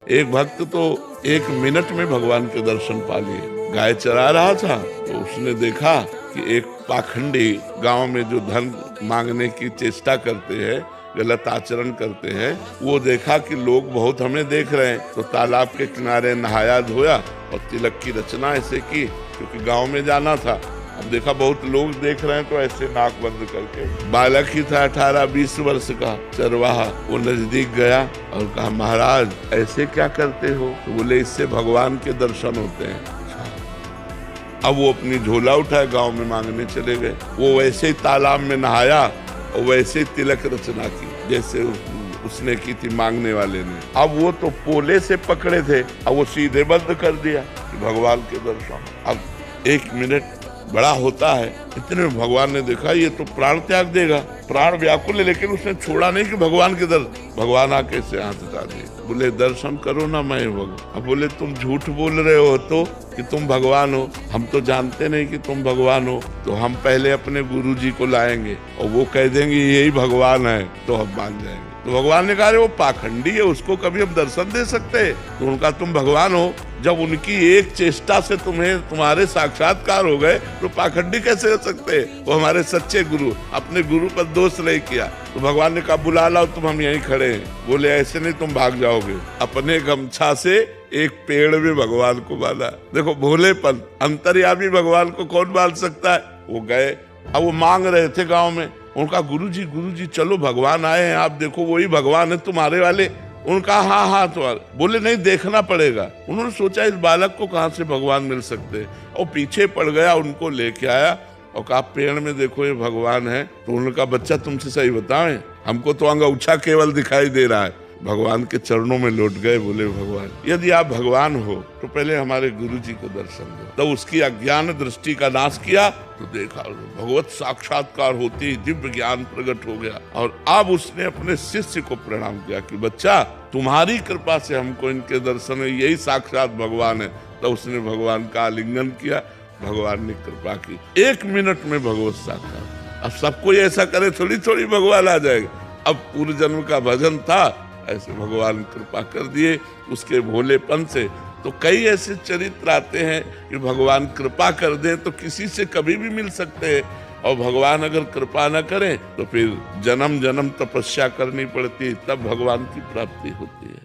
एक भक्त तो 1 मिनट में भगवान के दर्शन पा लिए। गाय चरा रहा था तो उसने देखा कि एक पाखंडी गांव में जो धन मांगने की चेष्टा करते हैं, गलत आचरण करते हैं, वो देखा कि लोग बहुत हमें देख रहे हैं, तो तालाब के किनारे नहाया धोया और तिलक की रचना ऐसे की, क्योंकि गांव में जाना था। अब देखा बहुत लोग देख रहे हैं तो ऐसे नाक बंद करके, बालक ही था 18-20 वर्ष का चरवाहा, वो नजदीक गया और कहा, महाराज ऐसे क्या करते हो? तो बोले, इससे भगवान के दर्शन होते हैं। अब वो अपनी झोला उठाए गांव में मांगने चले गए। वो वैसे ही तालाब में नहाया और वैसे ही तिलक रचना की जैसे उसने की थी मांगने वाले ने। अब वो तो पोले से पकड़े थे, अब वो सीधे बंद कर दिया कि भगवान के दर्शन। अब 1 मिनट बड़ा होता है, इतने में भगवान ने देखा ये तो प्राण त्याग देगा, प्राण व्याकुल है, लेकिन उसने छोड़ा नहीं कि भगवान के भगवान आके से हाथ हटा दिए। बोले, दर्शन करो ना मैं भगवान। अब बोले, तुम झूठ बोल रहे हो तो कि तुम भगवान हो, हम तो जानते नहीं कि तुम भगवान हो, तो हम पहले अपने गुरु जी को लाएंगे और वो कह देंगे यही भगवान है तो हम मान जाएंगे। तो भगवान ने कहा, वो पाखंडी है, उसको कभी हम दर्शन दे सकते हैं? तो उनका तुम भगवान हो, जब उनकी एक चेष्टा से तुम्हारे साक्षात्कार हो गए तो पाखंडी कैसे हो सकते हैं? वो हमारे सच्चे गुरु, अपने गुरु पर दोष नहीं किया। तो भगवान ने कहा, बुला लाओ, तुम हम यहीं खड़े हैं। बोले, ऐसे नहीं, तुम भाग जाओगे। अपने गमछा से एक पेड़ में भगवान को बांधा। देखो भोलेपन, अंतर्यामी भगवान को कौन बांध सकता है? वो गए, अब वो मांग रहे थे गांव में, उनका गुरुजी चलो भगवान आए हैं, आप देखो वही भगवान है तुम्हारे वाले। उनका हाँ तो बोले, नहीं देखना पड़ेगा। उन्होंने सोचा इस बालक को कहाँ से भगवान मिल सकते, और पीछे पड़ गया, उनको लेके आया और कहा, पेड़ में देखो ये भगवान है। तो उनका, बच्चा तुमसे सही बताएं, हमको तो अंगूठा केवल दिखाई दे रहा है। भगवान के चरणों में लौट गए, बोले, भगवान यदि आप भगवान हो तो पहले हमारे गुरु जी को दर्शन दो। तो उसकी अज्ञान दृष्टि का नाश किया तो देखा भगवत साक्षात्कार होती, दिव्य ज्ञान प्रकट हो गया। और अब उसने अपने शिष्य को प्रणाम किया कि बच्चा, तुम्हारी कृपा से हमको इनके दर्शन है, यही साक्षात भगवान है। तो उसने भगवान का आलिंगन किया, भगवान ने कृपा की, 1 मिनट में भगवत साक्षात। अब सबको ऐसा करे थोड़ी थोड़ी भगवान आ जाएगा। अब पूर्व जन्म का भजन था, ऐसे भगवान कृपा कर दिए उसके भोलेपन से। तो कई ऐसे चरित्र आते हैं कि भगवान कृपा कर दें तो किसी से कभी भी मिल सकते हैं, और भगवान अगर कृपा न करें तो फिर जन्म जन्म तपस्या करनी पड़ती है, तब भगवान की प्राप्ति होती है।